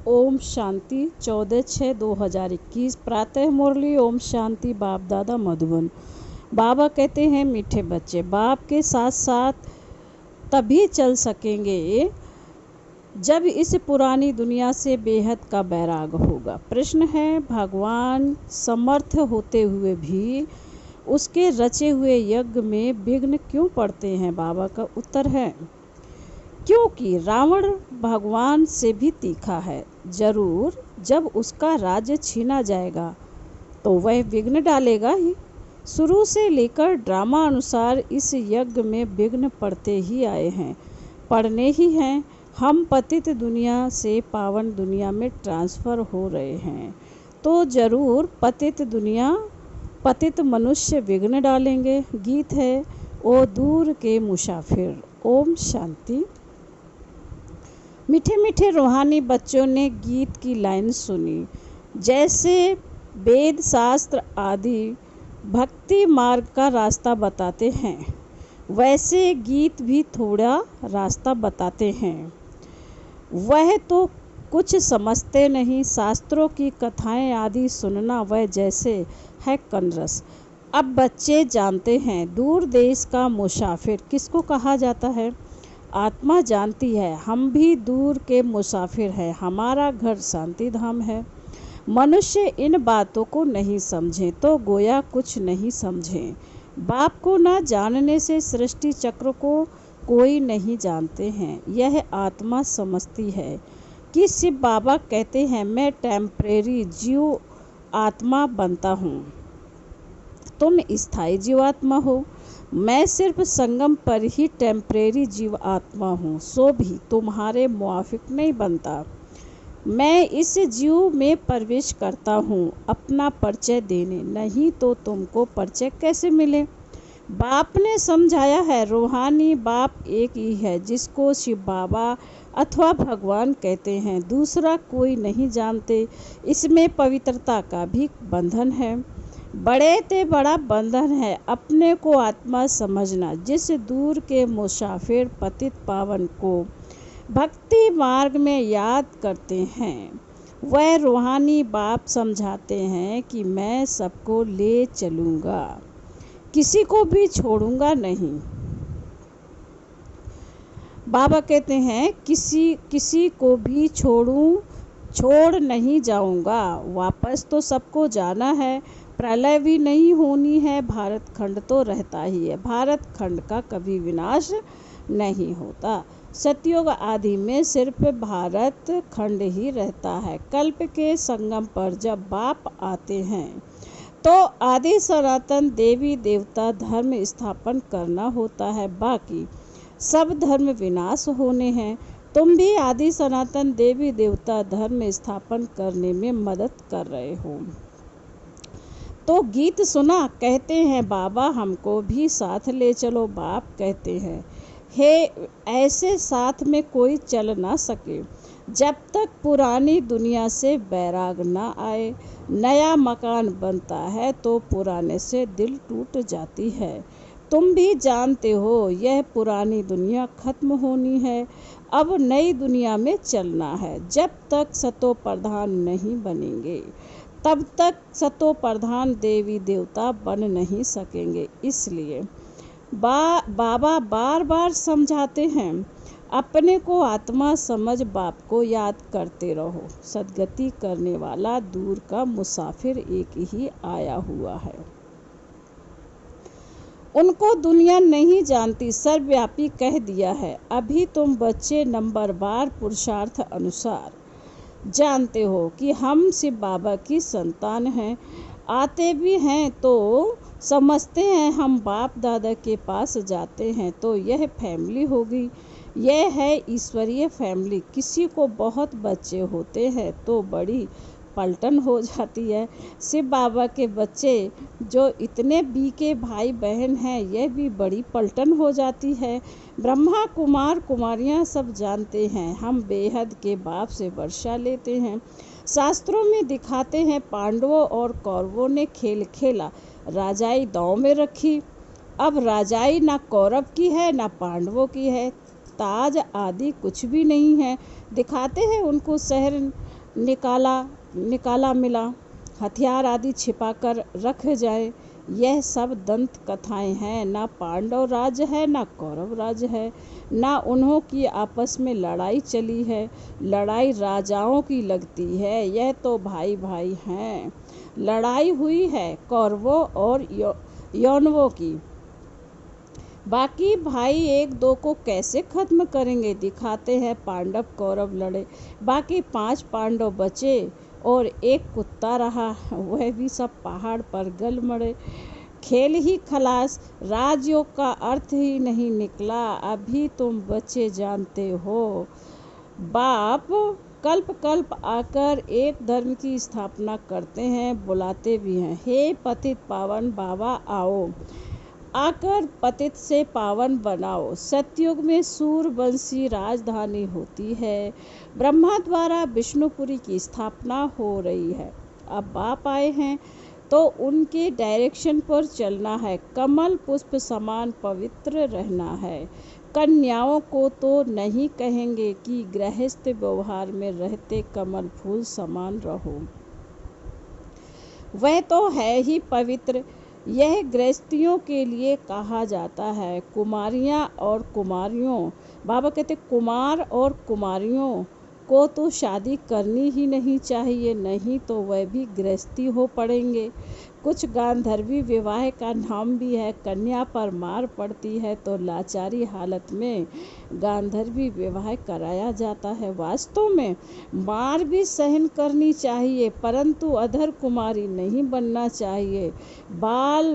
ओम शांति 14/6/2021 प्रातः मुरली। ओम शांति। बाप दादा मधुबन। बाबा कहते हैं मीठे बच्चे बाप के साथ साथ तभी चल सकेंगे जब इस पुरानी दुनिया से बेहद का बैराग होगा। प्रश्न है, भगवान समर्थ होते हुए भी उसके रचे हुए यज्ञ में विघ्न क्यों पड़ते हैं? बाबा का उत्तर है, क्योंकि रावण भगवान से भी तीखा है। जरूर जब उसका राज्य छीना जाएगा तो वह विघ्न डालेगा ही। शुरू से लेकर ड्रामा अनुसार इस यज्ञ में विघ्न पड़ते ही आए हैं, पड़ने ही हैं। हम पतित दुनिया से पावन दुनिया में ट्रांसफ़र हो रहे हैं तो जरूर पतित मनुष्य विघ्न डालेंगे। गीत है, ओ दूर के मुसाफिर। ओम शांति। मीठे मीठे रूहानी बच्चों ने गीत की लाइन सुनी। जैसे वेद शास्त्र आदि भक्ति मार्ग का रास्ता बताते हैं, वैसे गीत भी थोड़ा रास्ता बताते हैं। वह तो कुछ समझते नहीं, शास्त्रों की कथाएं आदि सुनना वह जैसे है कनरस। अब बच्चे जानते हैं दूर देश का मुसाफिर किसको कहा जाता है। आत्मा जानती है हम भी दूर के मुसाफिर हैं, हमारा घर शांति धाम है। मनुष्य इन बातों को नहीं समझे तो गोया कुछ नहीं समझे। बाप को न जानने से सृष्टि चक्र को कोई नहीं जानते हैं। यह आत्मा समझती है कि शिव बाबा कहते हैं मैं टेम्परेरी जीव आत्मा बनता हूँ, तुम स्थायी जीवात्मा हो। मैं सिर्फ संगम पर ही टेम्परेरी जीव आत्मा हूँ, सो भी तुम्हारे मुआफिक नहीं बनता। मैं इस जीव में प्रवेश करता हूँ अपना परिचय देने, नहीं तो तुमको परिचय कैसे मिले। बाप ने समझाया है रूहानी बाप एक ही है जिसको शिव बाबा अथवा भगवान कहते हैं, दूसरा कोई नहीं जानते। इसमें पवित्रता का भी बंधन है, बड़े ते बड़ा बंधन है अपने को आत्मा समझना। जिस दूर के मुसाफिर पतित पावन को भक्ति मार्ग में याद करते हैं, वह रूहानी बाप समझाते हैं कि मैं सबको ले चलूँगा, किसी को भी छोड़ूंगा नहीं। बाबा कहते हैं किसी को भी छोड़ नहीं जाऊंगा। वापस तो सबको जाना है, प्रलय भी नहीं होनी है, भारत खंड तो रहता ही है, भारत खंड का कभी विनाश नहीं होता। सतयुग आदि में सिर्फ भारत खंड ही रहता है। कल्प के संगम पर जब बाप आते हैं तो आदि सनातन देवी देवता धर्म स्थापन करना होता है, बाकी सब धर्म विनाश होने हैं। तुम भी आदि सनातन देवी देवता धर्म स्थापन करने में मदद कर रहे हो। तो गीत सुना, कहते हैं बाबा हमको भी साथ ले चलो। बाप कहते हैं हे ऐसे साथ में कोई चल ना सके जब तक पुरानी दुनिया से बैराग ना आए। नया मकान बनता है तो पुराने से दिल टूट जाती है। तुम भी जानते हो यह पुरानी दुनिया खत्म होनी है, अब नई दुनिया में चलना है। जब तक सतो प्रधान नहीं बनेंगे तब तक सतो प्रधान देवी देवता बन नहीं सकेंगे। इसलिए बाबा बार बार समझाते हैं अपने को आत्मा समझ बाप को याद करते रहो। सदगति करने वाला दूर का मुसाफिर एक ही आया हुआ है। उनको दुनिया नहीं जानती, सर्वव्यापी कह दिया है। अभी तुम बच्चे नंबर बार पुरुषार्थ अनुसार जानते हो कि हम शिव बाबा की संतान हैं। आते भी हैं तो समझते हैं हम बाप दादा के पास जाते हैं तो यह फैमिली होगी, यह है ईश्वरीय फैमिली। किसी को बहुत बच्चे होते हैं तो बड़ी पलटन हो जाती है। शिव बाबा के बच्चे जो इतने बीके भाई बहन हैं, यह भी बड़ी पलटन हो जाती है। ब्रह्मा कुमार कुमारियां सब जानते हैं हम बेहद के बाप से वर्षा लेते हैं। शास्त्रों में दिखाते हैं पांडवों और कौरवों ने खेल खेला, राजाई दांव में रखी। अब राजाई ना कौरव की है ना पांडवों की है, ताज आदि कुछ भी नहीं है। दिखाते हैं उनको शहर निकाला मिला, हथियार आदि छिपाकर रख जाए। यह सब दंत कथाएं हैं। ना पांडव राज है, ना कौरव राज है, ना उन्हों की आपस में लड़ाई चली है। लड़ाई राजाओं की लगती है, यह तो भाई भाई हैं। लड़ाई हुई है कौरवों और यौनवों की। बाकी भाई एक दो को कैसे खत्म करेंगे? दिखाते हैं पांडव कौरव लड़े, बाकी 5 पांडव बचे और एक कुत्ता रहा, वह भी सब पहाड़ पर गल मरे। खेल ही खलास, राजयोग का अर्थ ही नहीं निकला, अभी तुम बच्चे जानते हो। बाप कल्प कल्प आकर एक धर्म की स्थापना करते हैं, बुलाते भी हैं, हे पतित पावन बाबा आओ, आकर पतित से पावन बनाओ। सतयुग में सूरवंशी राजधानी होती है, ब्रह्मा द्वारा विष्णुपुरी की स्थापना हो रही है। अब बाप आए हैं तो उनके डायरेक्शन पर चलना है, कमल पुष्प समान पवित्र रहना है। कन्याओं को तो नहीं कहेंगे कि गृहस्थ व्यवहार में रहते कमल फूल समान रहो, वह तो है ही पवित्र। यह गृहस्थियों के लिए कहा जाता है। कुमारियाँ और कुमारियों, बाबा कहते कुमार और कुमारियों को तो शादी करनी ही नहीं चाहिए, नहीं तो वह भी गृहस्थी हो पड़ेंगे। कुछ गांधर्वी विवाह का नाम भी है। कन्या पर मार पड़ती है तो लाचारी हालत में गांधर्वी विवाह कराया जाता है। वास्तव में मार भी सहन करनी चाहिए, परंतु अधर कुमारी नहीं बनना चाहिए। बाल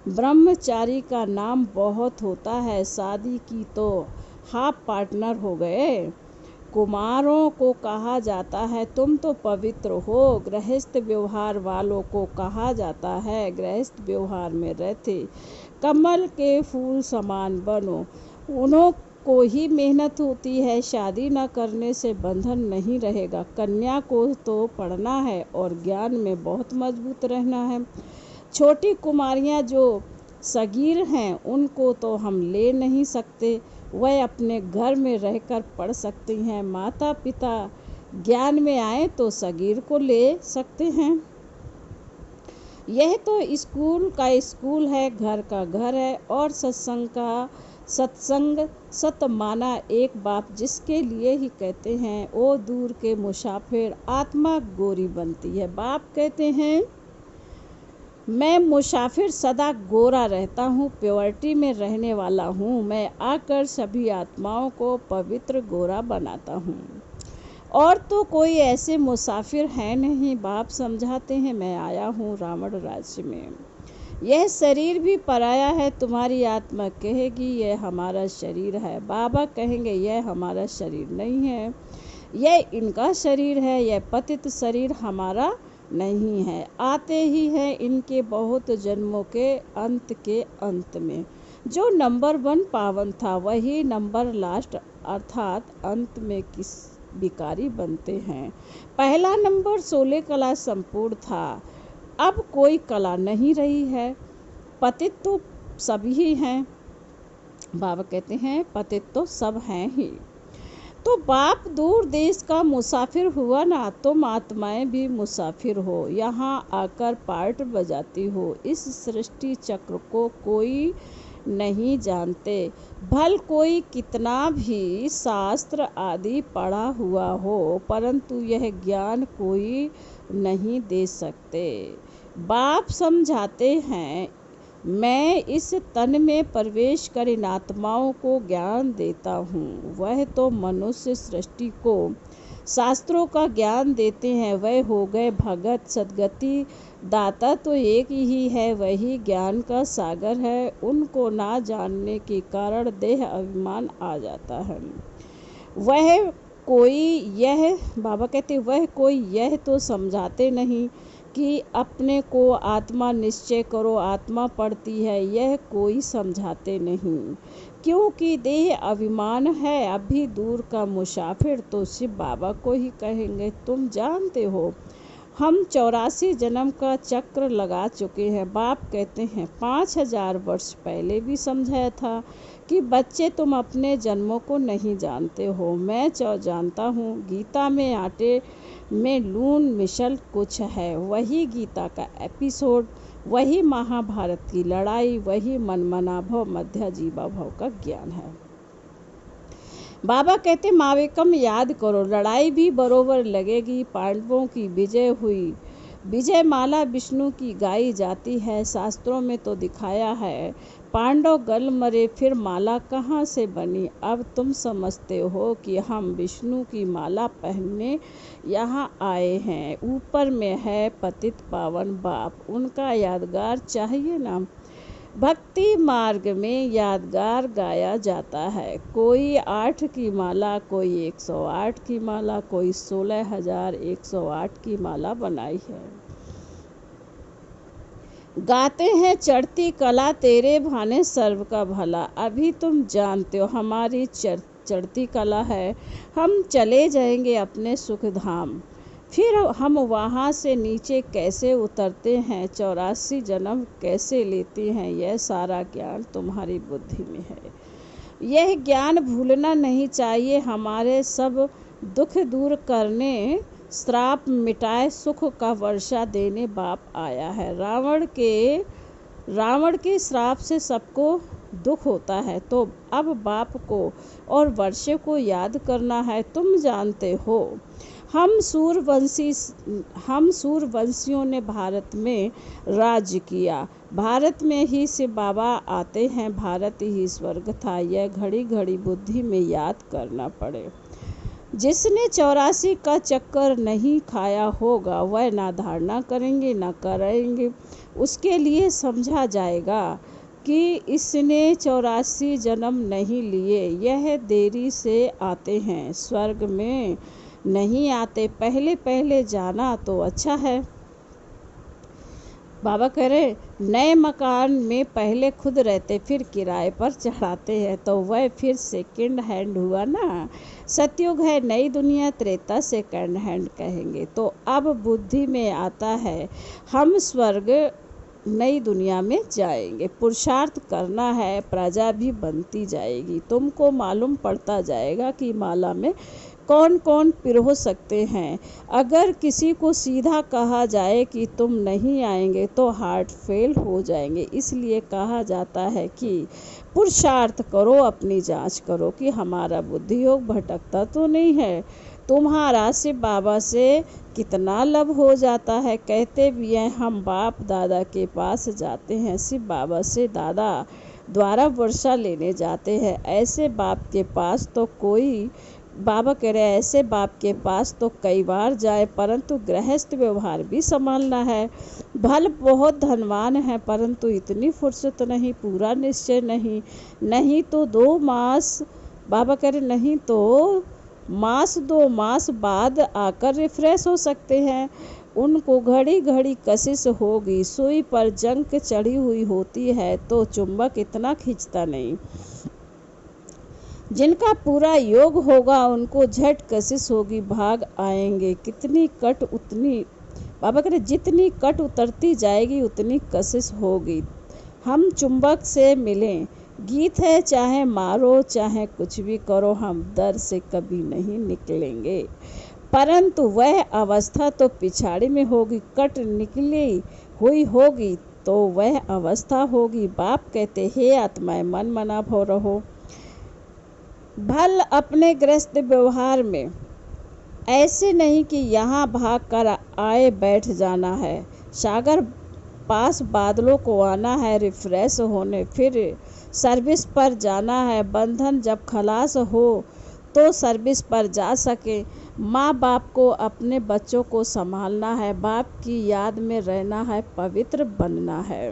ब्रह्मचारी का नाम बहुत होता है, शादी की तो हाफ पार्टनर हो गए। कुमारों को कहा जाता है तुम तो पवित्र हो। गृहस्थ व्यवहार वालों को कहा जाता है गृहस्थ व्यवहार में रहते कमल के फूल समान बनो। उन्हों को ही मेहनत होती है, शादी न करने से बंधन नहीं रहेगा। कन्या को तो पढ़ना है और ज्ञान में बहुत मजबूत रहना है। छोटी कुमारियाँ जो सगीर हैं उनको तो हम ले नहीं सकते, वह अपने घर में रहकर पढ़ सकती हैं। माता पिता ज्ञान में आए तो सगीर को ले सकते हैं। यह तो स्कूल का स्कूल है, घर का घर है, और सत्संग का सत्संग। सत माना एक बाप, जिसके लिए ही कहते हैं ओ दूर के मुसाफिर आत्मा गोरी बनती है। बाप कहते हैं मैं मुसाफिर सदा गोरा रहता हूँ, प्योरिटी में रहने वाला हूँ। मैं आकर सभी आत्माओं को पवित्र गोरा बनाता हूँ, और तो कोई ऐसे मुसाफिर है नहीं। बाप समझाते हैं मैं आया हूँ रावण राज्य में, यह शरीर भी पराया है। तुम्हारी आत्मा कहेगी यह हमारा शरीर है, बाबा कहेंगे यह हमारा शरीर नहीं है, यह इनका शरीर है, यह पतित शरीर हमारा नहीं है। आते ही है इनके बहुत जन्मों के अंत में। जो नंबर 1 पावन था वही नंबर लास्ट अर्थात अंत में किस भिखारी बनते हैं। पहला नंबर 16 कला संपूर्ण था, अब कोई कला नहीं रही है। पतित तो सभी हैं, बाबा कहते हैं पतित तो सब हैं ही। तो बाप दूर देश का मुसाफिर हुआ ना, तुम आत्माएं भी मुसाफिर हो, यहाँ आकर पार्ट बजाती हो। इस सृष्टि चक्र को कोई नहीं जानते, भल कोई कितना भी शास्त्र आदि पढ़ा हुआ हो, परंतु यह ज्ञान कोई नहीं दे सकते। बाप समझाते हैं मैं इस तन में प्रवेश कर इन आत्माओं को ज्ञान देता हूँ। वह तो मनुष्य सृष्टि को शास्त्रों का ज्ञान देते हैं, वह हो गए भगत सद्गति दाता तो एक ही है, वही ज्ञान का सागर है। उनको ना जानने के कारण देह अभिमान आ जाता है। वह कोई यह, बाबा कहते वह कोई यह तो समझाते नहीं कि अपने को आत्मा निश्चय करो, आत्मा पढ़ती है, यह कोई समझाते नहीं, क्योंकि देह अभिमान है। अभी दूर का मुसाफिर तो शिव बाबा को ही कहेंगे। तुम जानते हो हम 84 जन्म का चक्र लगा चुके हैं। बाप कहते हैं 5000 वर्ष पहले भी समझाया था कि बच्चे तुम अपने जन्मों को नहीं जानते हो, मैं जानता हूँ। गीता में आटे में लून मिसल कुछ है, वही गीता का एपिसोड, वही महाभारत की लड़ाई, वही मनमनाभव मध्य जीवाभव का ज्ञान है। बाबा कहते मावेकम याद करो, लड़ाई भी बरोबर लगेगी। पांडवों की विजय हुई, विजय माला विष्णु की गाई जाती है। शास्त्रों में तो दिखाया है पांडव गल मरे, फिर माला कहाँ से बनी। अब तुम समझते हो कि हम विष्णु की माला पहनने यहाँ आए हैं। ऊपर में है पतित पावन बाप, उनका यादगार चाहिए ना। भक्ति मार्ग में यादगार गाया जाता है। कोई 8 की माला, कोई 108 की माला, कोई 16,108 की माला बनाई है। गाते हैं चढ़ती कला तेरे भाने सर्व का भला। अभी तुम जानते हो हमारी चढ़ती कला है। हम चले जाएंगे अपने सुख धाम, फिर हम वहाँ से नीचे कैसे उतरते हैं, 84 जन्म कैसे लेते हैं, यह सारा ज्ञान तुम्हारी बुद्धि में है। यह ज्ञान भूलना नहीं चाहिए। हमारे सब दुख दूर करने, श्राप मिटाए, सुख का वर्षा देने बाप आया है। रावण के श्राप से सबको दुख होता है, तो अब बाप को और वर्षे को याद करना है। तुम जानते हो हम सूरवंशियों ने भारत में राज्य किया। भारत में ही से बाबा आते हैं, भारत ही स्वर्ग था। यह घड़ी घड़ी बुद्धि में याद करना पड़े। जिसने 84 का चक्कर नहीं खाया होगा वह ना धारणा करेंगे ना करेंगे। उसके लिए समझा जाएगा कि इसने 84 जन्म नहीं लिए, यह देरी से आते हैं, स्वर्ग में नहीं आते। पहले पहले जाना तो अच्छा है। बाबा कह रहे नए मकान में पहले खुद रहते, फिर किराए पर चढ़ाते हैं, तो वह फिर सेकंड हैंड हुआ ना। सतयुग है नई दुनिया, त्रेता सेकंड हैंड कहेंगे। तो अब बुद्धि में आता है हम स्वर्ग नई दुनिया में जाएंगे। पुरुषार्थ करना है, प्रजा भी बनती जाएगी। तुमको मालूम पड़ता जाएगा कि माला में कौन कौन पिरो सकते हैं। अगर किसी को सीधा कहा जाए कि तुम नहीं आएंगे तो हार्ट फेल हो जाएंगे। इसलिए कहा जाता है कि पुरुषार्थ करो, अपनी जांच करो कि हमारा बुद्धि योग भटकता तो नहीं है। तुम्हारा शिव बाबा से कितना लब हो जाता है। कहते भी हैं हम बाप दादा के पास जाते हैं, शिव बाबा से दादा द्वारा वर्षा लेने जाते हैं। ऐसे बाप के पास तो कोई, बाबा कह रहे ऐसे बाप के पास तो कई बार जाए, परंतु गृहस्थ व्यवहार भी संभालना है। भल बहुत धनवान है, परंतु इतनी फुर्सत नहीं, पूरा निश्चय नहीं। नहीं तो 2 मास, बाबा कह रहे नहीं तो 2 मास बाद आकर रिफ्रेश हो सकते हैं। उनको घड़ी घड़ी कशिश होगी। सुई पर जंग चढ़ी हुई होती है तो चुंबक इतना खींचता नहीं। जिनका पूरा योग होगा उनको झट कशिश होगी, भाग आएंगे। कितनी कट उतनी, बाबा कहते जितनी कट उतरती जाएगी उतनी कशिश होगी। हम चुंबक से मिलें। गीत है चाहे मारो चाहे कुछ भी करो, हम दर से कभी नहीं निकलेंगे। परंतु वह अवस्था तो पिछाड़ी में होगी, कट निकली हुई होगी तो वह अवस्था होगी। बाप कहते हे आत्माएं मन मना भो रहो। भल अपने गृहस्थ व्यवहार में ऐसे नहीं कि यहाँ भाग कर आए बैठ जाना है। सागर पास बादलों को आना है, रिफ्रेश होने, फिर सर्विस पर जाना है। बंधन जब खलास हो तो सर्विस पर जा सके। माँ बाप को अपने बच्चों को संभालना है, बाप की याद में रहना है, पवित्र बनना है।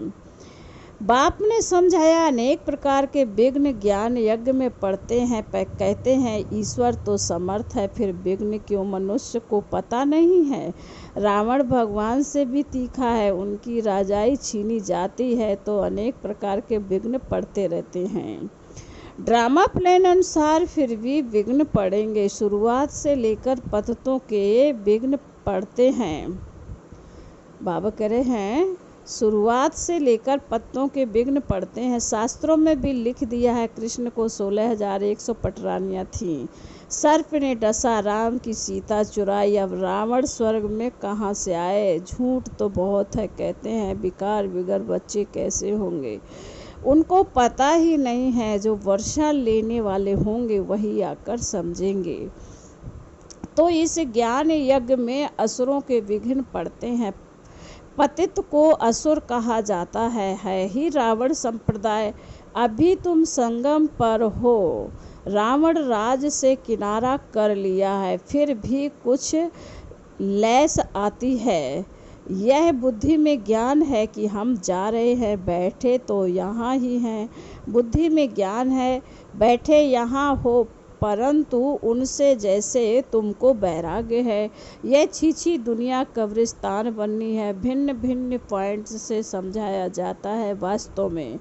बाप ने समझाया अनेक प्रकार के विघ्न ज्ञान यज्ञ में पढ़ते हैं। कहते हैं ईश्वर तो समर्थ है, फिर विघ्न क्यों मनुष्य को पता नहीं है। रावण भगवान से भी तीखा है, उनकी राजाई छीनी जाती है तो अनेक प्रकार के विघ्न पड़ते रहते हैं। ड्रामा प्लान अनुसार फिर भी विघ्न पड़ेंगे। शुरुआत से लेकर पततों के विघ्न पड़ते हैं। बाबा कह रहे हैं शुरुआत से लेकर पत्तों के विघ्न पड़ते हैं। शास्त्रों में भी लिख दिया है कृष्ण को 16,100 पटरानियाँ थीं। सर्प ने डसा, राम की सीता चुराई, अब रावण स्वर्ग में कहाँ से आए। झूठ तो बहुत है, कहते हैं विकार बिगर बच्चे कैसे होंगे। उनको पता ही नहीं है, जो वर्षा लेने वाले होंगे वही आकर समझेंगे। तो इस ज्ञान यज्ञ में असुरों के विघ्न पड़ते हैं। पतित को असुर कहा जाता है ही रावण संप्रदाय। अभी तुम संगम पर हो, रावण राज से किनारा कर लिया है, फिर भी कुछ लैस आती है। यह बुद्धि में ज्ञान है कि हम जा रहे हैं, बैठे तो यहाँ ही हैं। बुद्धि में ज्ञान है बैठे यहाँ हो, परंतु उनसे जैसे तुमको वैराग्य है। यह छीछी दुनिया कब्रिस्तान बननी है। भिन्न भिन्न पॉइंट्स से समझाया जाता है। वास्तव में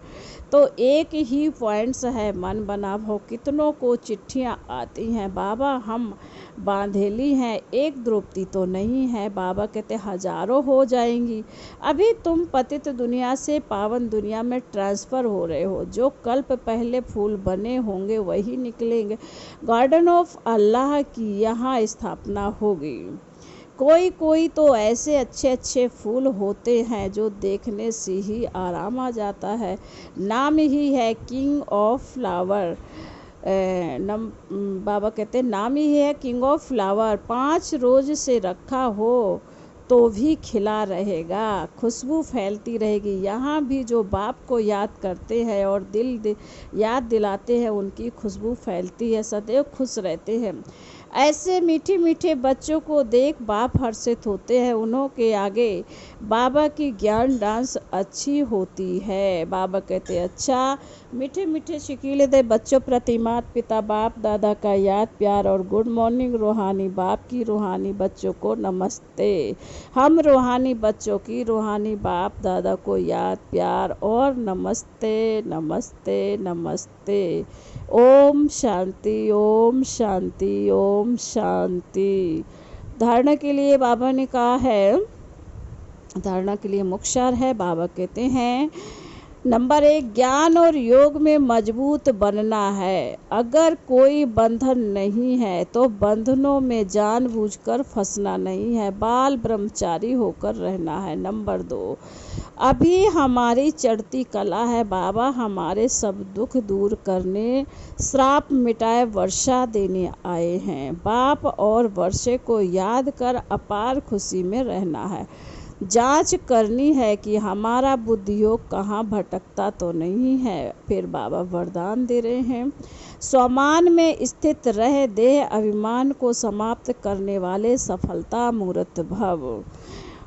तो एक ही पॉइंट्स है, मन बनाव हो। कितनों को चिट्ठियाँ आती हैं, बाबा हम बांधेली हैं, एक द्रौपदी तो नहीं है। बाबा कहते हजारों हो जाएंगी। अभी तुम पतित दुनिया से पावन दुनिया में ट्रांसफ़र हो रहे हो। जो कल्प पहले फूल बने होंगे वही निकलेंगे। गार्डन ऑफ अल्लाह की यहाँ स्थापना होगी। कोई कोई तो ऐसे अच्छे अच्छे फूल होते हैं जो देखने से ही आराम आ जाता है। नाम ही है किंग ऑफ फ्लावर। बाबा कहते हैं नाम ही है किंग ऑफ फ्लावर। 5 रोज से रखा हो तो भी खिला रहेगा, खुशबू फैलती रहेगी। यहाँ भी जो बाप को याद करते हैं और याद दिलाते हैं, उनकी खुशबू फैलती है, सदैव खुश रहते हैं। ऐसे मीठे मीठे बच्चों को देख बाप हर्षित होते हैं। उन्हों के आगे बाबा की ज्ञान डांस अच्छी होती है। बाबा कहते हैं अच्छा मीठे मीठे शिकीले दे बच्चों प्रति माता पिता बाप दादा का याद प्यार और गुड मॉर्निंग। रूहानी बाप की रूहानी बच्चों को नमस्ते। हम रूहानी बच्चों की रूहानी बाप दादा को याद प्यार और नमस्ते नमस्ते नमस्ते। ओम शांति ओम शांति ओम शांति। धारणा के लिए बाबा ने कहा है, धारणा के लिए मुख्य है। बाबा कहते हैं नंबर 1, ज्ञान और योग में मजबूत बनना है। अगर कोई बंधन नहीं है तो बंधनों में जानबूझकर फंसना नहीं है, बाल ब्रह्मचारी होकर रहना है। नंबर 2, अभी हमारी चढ़ती कला है। बाबा हमारे सब दुख दूर करने, श्राप मिटाए, वर्षा देने आए हैं। बाप और वर्षे को याद कर अपार खुशी में रहना है। जांच करनी है कि हमारा बुद्धि योग कहाँ भटकता तो नहीं है। फिर बाबा वरदान दे रहे हैं, स्वमान में स्थित रह देह अभिमान को समाप्त करने वाले सफलता मूर्त भव।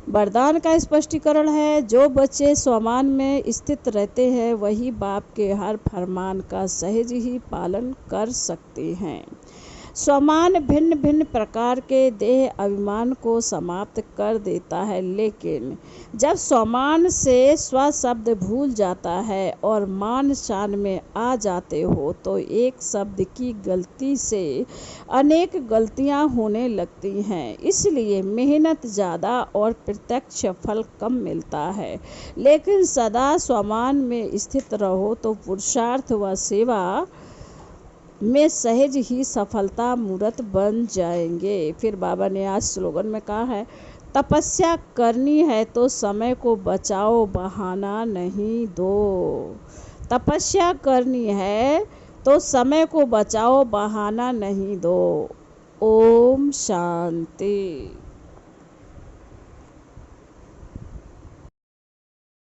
वरदान का स्पष्टीकरण है, जो बच्चे स्वमान में स्थित रहते हैं वही बाप के हर फरमान का सहज ही पालन कर सकते हैं। स्वमान भिन्न भिन्न प्रकार के देह अभिमान को समाप्त कर देता है, लेकिन जब स्वमान से स्व शब्द भूल जाता है और मान शान में आ जाते हो तो एक शब्द की गलती से अनेक गलतियां होने लगती हैं। इसलिए मेहनत ज़्यादा और प्रत्यक्ष फल कम मिलता है, लेकिन सदा स्वमान में स्थित रहो तो पुरुषार्थ व सेवा में सहज ही सफलता मूर्त बन जाएंगे। फिर बाबा ने आज स्लोगन में कहा है, तपस्या करनी है तो समय को बचाओ, बहाना नहीं दो। तपस्या करनी है तो समय को बचाओ, बहाना नहीं दो। ओम शांति।